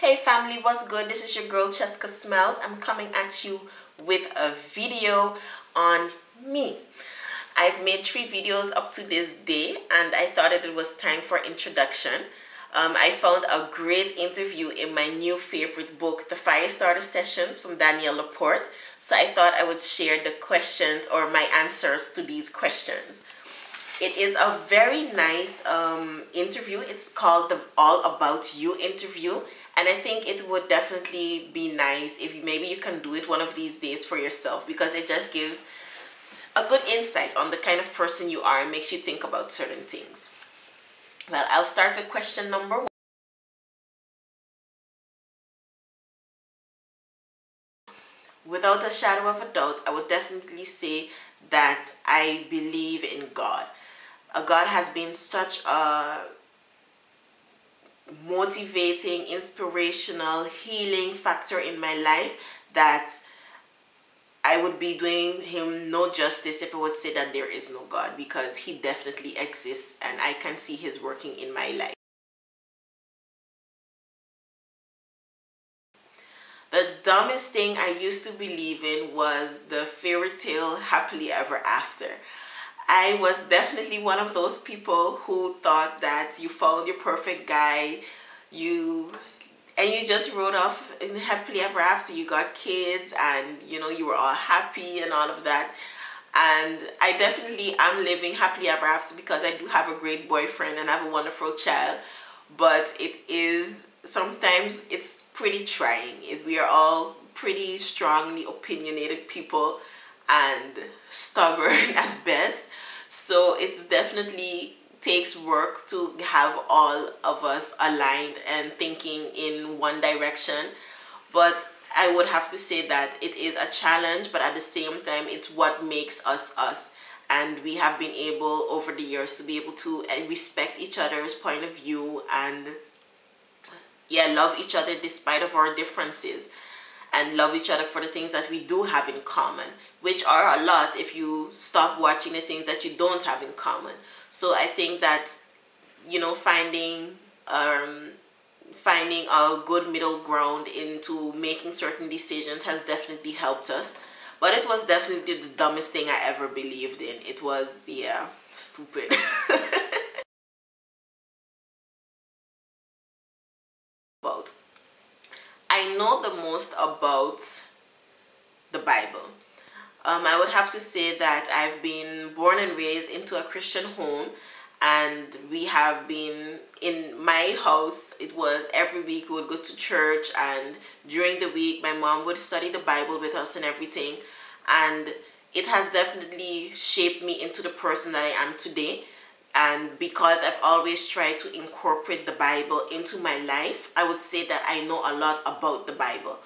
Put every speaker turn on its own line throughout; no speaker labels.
Hey family, what's good? This is your girl Cheska Smells. I'm coming at you with a video on me. I've made 3 videos up to this day and I thought that it was time for introduction. I found a great interview in my new favorite book, The Firestarter Sessions from Danielle Laporte. So I thought I would share the questions or my answers to these questions. It is a very nice interview. It's called the All About You interview. And I think it would definitely be nice if maybe you can do it one of these days for yourself, because it just gives a good insight on the kind of person you are and makes you think about certain things. Well, I'll start with question number 1. Without a shadow of a doubt, I would definitely say that I believe in God. God has been such a motivating, inspirational, healing factor in my life that I would be doing him no justice if I would say that there is no God, because he definitely exists and I can see his working in my life. The dumbest thing I used to believe in was the fairy tale happily ever after. I was definitely one of those people who thought that you found your perfect guy, you just rode off in happily ever after. You got kids and you were all happy and all of that. And I definitely am living happily ever after because I do have a great boyfriend and I have a wonderful child. But sometimes it's pretty trying. We are all pretty strongly opinionated people and stubborn at best. So it's definitely takes work to have all of us aligned and thinking in one direction. But I would have to say that it is a challenge, but at the same time it's what makes us us. And we have been able over the years to be able to respect each other's point of view and love each other despite of our differences, and love each other for the things that we do have in common, which are a lot if you stop watching the things that you don't have in common. So I think that finding a good middle ground into making certain decisions has definitely helped us. But it was definitely the dumbest thing I ever believed in. It was stupid. I know the most about the Bible. I would have to say that I've been born and raised into a Christian home, and we have been in my house. It was every week we would go to church, and during the week my mom would study the Bible with us and everything, and it has definitely shaped me into the person that I am today. And because I've always tried to incorporate the Bible into my life, I would say that I know a lot about the Bible.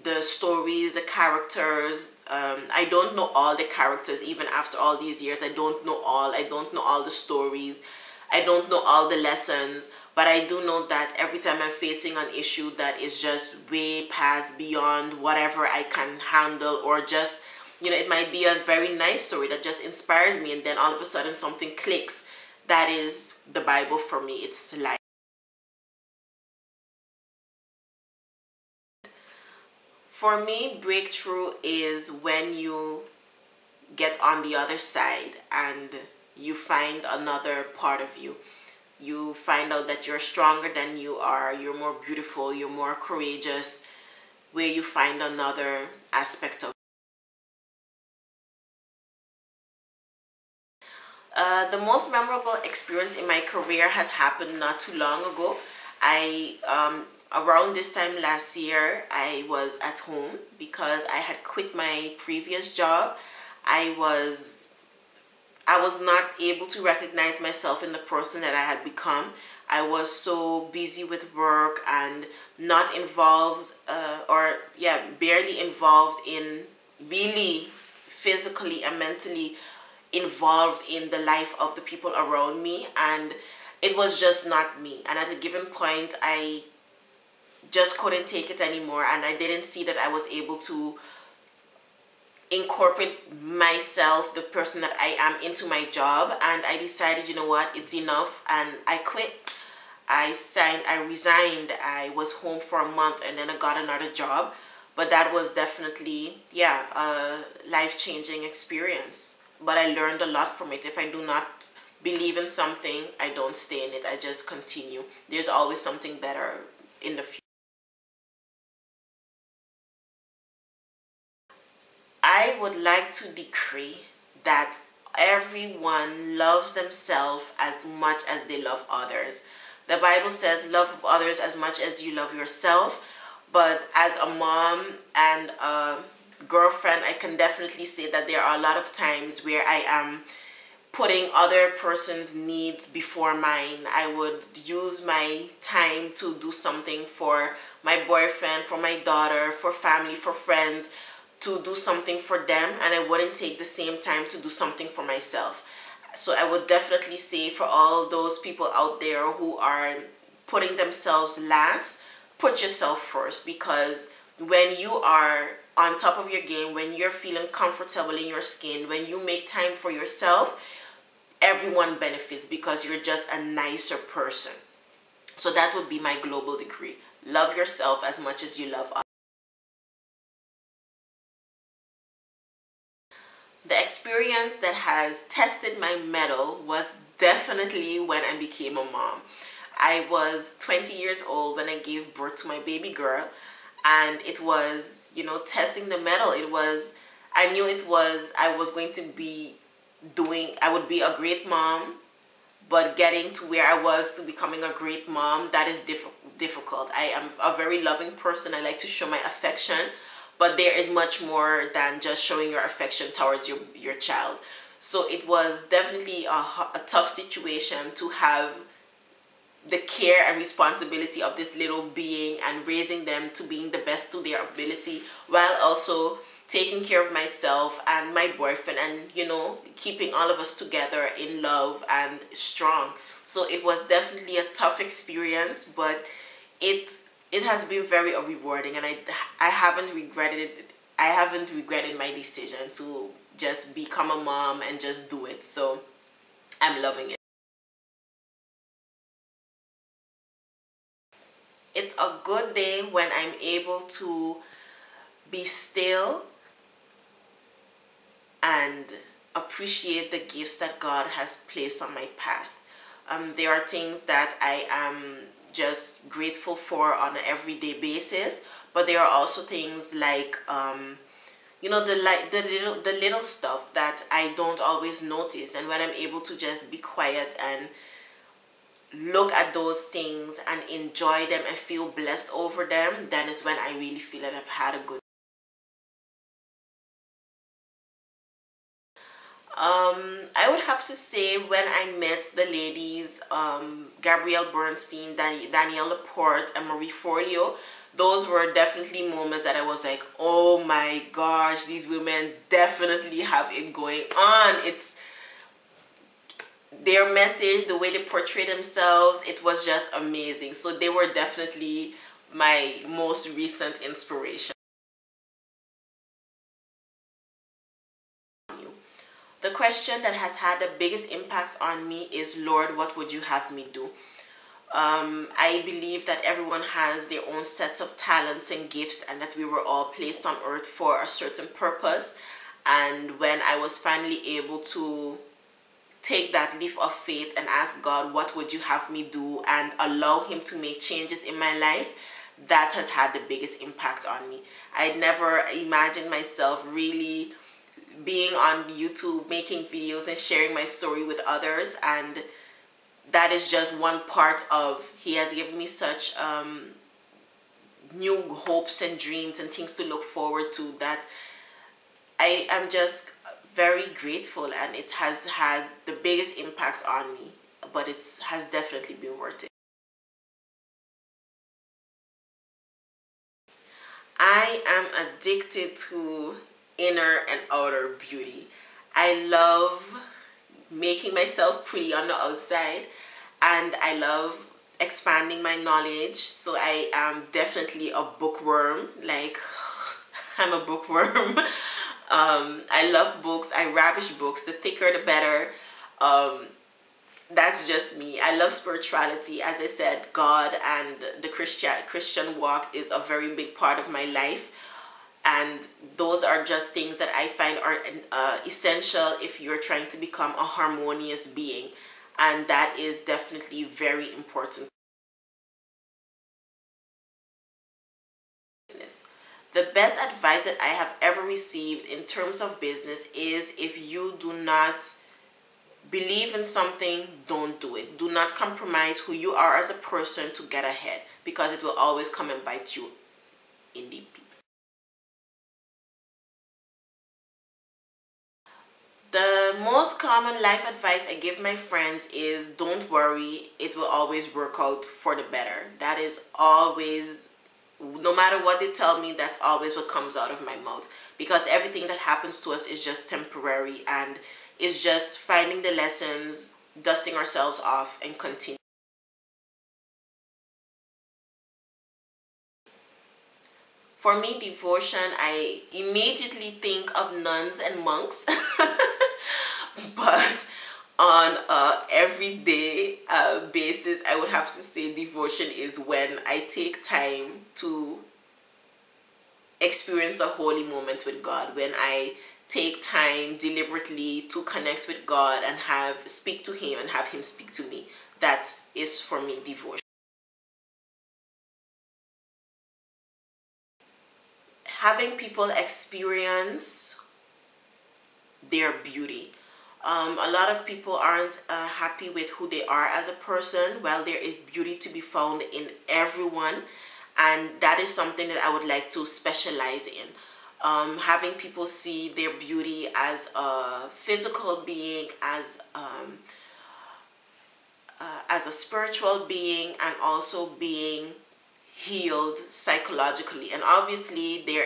The stories, the characters. I don't know all the characters even after all these years. I don't know all the stories. I don't know all the lessons. But I do know that every time I'm facing an issue that is just way past beyond whatever I can handle, or just it might be a very nice story that just inspires me, and then all of a sudden something clicks. That is the Bible for me. It's life. For me, breakthrough is when you get on the other side and you find another part of you. You find out that you're stronger than you are, you're more beautiful, you're more courageous, where you find another aspect of the most memorable experience in my career has happened not too long ago. Around this time last year, I was at home because I had quit my previous job. I was not able to recognize myself in the person that I had become. I was so busy with work and not involved, barely involved in really physically and mentally involved in the life of the people around me, and it was just not me. And at a given point I just couldn't take it anymore, and I didn't see that I was able to incorporate myself, the person that I am, into my job. And I decided, you know what, it's enough, and I quit. I resigned, I was home for a month, and then I got another job. But that was definitely, yeah, a life-changing experience. But I learned a lot from it. If I do not believe in something, I don't stay in it. I just continue. There's always something better in the future. I would like to decree that everyone loves themselves as much as they love others. The Bible says love others as much as you love yourself. But as a mom and a girlfriend, I can definitely say that there are a lot of times where I am putting other person's needs before mine. I would use my time to do something for my boyfriend, for my daughter, for family, for friends, to do something for them, and I wouldn't take the same time to do something for myself. So I would definitely say, for all those people out there who are putting themselves last, put yourself first, because when you are on top of your game, when you're feeling comfortable in your skin, when you make time for yourself, everyone benefits because you're just a nicer person. So that would be my global decree. Love yourself as much as you love others. The experience that has tested my mettle was definitely when I became a mom. I was 20 years old when I gave birth to my baby girl, and it was, you know, testing the mettle. I knew I was going to be I would be a great mom, but getting to where I was to becoming a great mom, that is difficult. I am a very loving person. I like to show my affection, but there is much more than just showing your affection towards your child. So it was definitely a tough situation to have the care and responsibility of this little being and raising them to being the best to their ability, while also taking care of myself and my boyfriend, and, you know, keeping all of us together in love and strong. So it was definitely a tough experience, but it has been very rewarding, and I haven't regretted my decision to just become a mom and just do it. So I'm loving it. It's a good day when I'm able to be still and appreciate the gifts that God has placed on my path. There are things that I am just grateful for on an everyday basis, but there are also things like, you know, the little stuff that I don't always notice, and when I'm able to just be quiet and look at those things and enjoy them and feel blessed over them, that is when I really feel that I've had a good. I would have to say, when I met the ladies, Gabrielle Bernstein, Danielle Laporte, and Marie Forleo, those were definitely moments that I was like, oh my gosh, these women definitely have it going on. It's their message, the way they portray themselves, it was just amazing. So they were definitely my most recent inspiration. The question that has had the biggest impact on me is, Lord, what would you have me do? I believe that everyone has their own sets of talents and gifts, and that we were all placed on earth for a certain purpose. And when I was finally able to take that leap of faith and ask God, what would you have me do, and allow him to make changes in my life, that has had the biggest impact on me. I'd never imagined myself really being on YouTube, making videos and sharing my story with others, and that is just one part of, he has given me such new hopes and dreams and things to look forward to, that I am just very grateful, and it has had the biggest impact on me, but it has definitely been worth it. I am addicted to inner and outer beauty. I love making myself pretty on the outside, and I love expanding my knowledge. So I am definitely a bookworm. Like, I'm a bookworm. I love books. I ravish books. The thicker the better. that's just me. I love spirituality. As I said, God and the Christian walk is a very big part of my life. And those are just things that I find are essential if you're trying to become a harmonious being. And that is definitely very important. The best advice that I have ever received in terms of business is, if you do not believe in something, don't do it. Do not compromise who you are as a person to get ahead, because it will always come and bite you in the people. The most common life advice I give my friends is, don't worry, it will always work out for the better. That is always, no matter what they tell me, that's always what comes out of my mouth, because everything that happens to us is just temporary, and it's just finding the lessons, dusting ourselves off, and continue. For me, devotion, I immediately think of nuns and monks. But on a everyday basis, I would have to say devotion is when I take time to experience a holy moment with God, when I take time deliberately to connect with God and speak to Him and have Him speak to me. That is for me devotion. Having people experience their beauty. A lot of people aren't happy with who they are as a person. Well, there is beauty to be found in everyone, and that is something that I would like to specialize in. Having people see their beauty as a physical being, as a spiritual being, and also being healed psychologically. And obviously there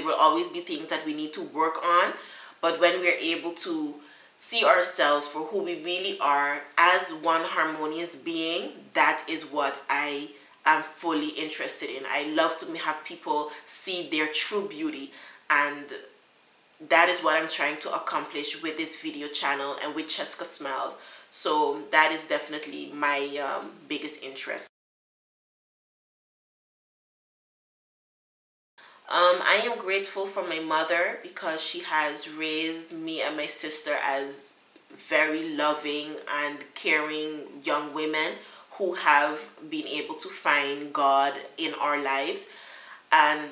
will always be things that we need to work on, but when we're able to see ourselves for who we really are as one harmonious being, that is what I am fully interested in. I love to have people see their true beauty, and that is what I'm trying to accomplish with this video channel and with Cheska Smiles. So that is definitely my biggest interest. I am grateful for my mother, because she has raised me and my sister as very loving and caring young women who have been able to find God in our lives. And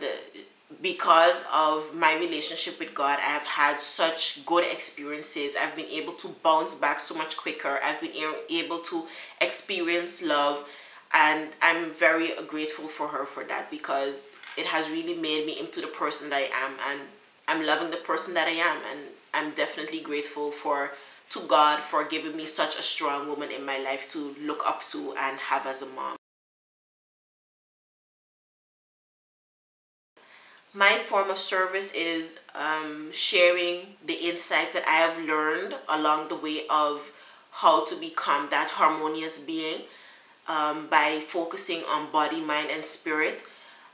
because of my relationship with God, I have had such good experiences. I've been able to bounce back so much quicker. I've been able to experience love, and I'm very grateful for her for that, because it has really made me into the person that I am, and I'm loving the person that I am. And I'm definitely grateful to God for giving me such a strong woman in my life to look up to and have as a mom. My form of service is sharing the insights that I have learned along the way of how to become that harmonious being, by focusing on body, mind, and spirit.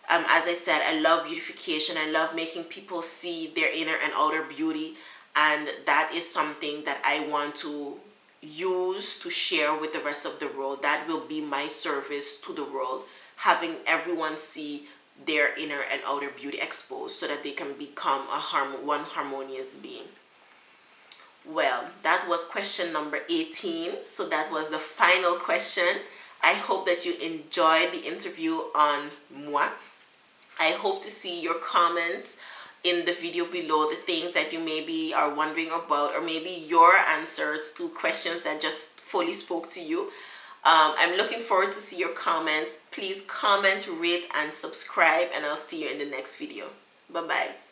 As I said, I love beautification. I love making people see their inner and outer beauty, and that is something that I want to use to share with the rest of the world. That will be my service to the world, having everyone see their inner and outer beauty exposed, so that they can become one harmonious being. Well, that was question number 18. So that was the final question. I hope that you enjoyed the interview on moi. I hope to see your comments in the video below, the things that you maybe are wondering about, or maybe your answers to questions that just fully spoke to you. I'm looking forward to see your comments. Please comment, rate, and subscribe, and I'll see you in the next video. Bye-bye.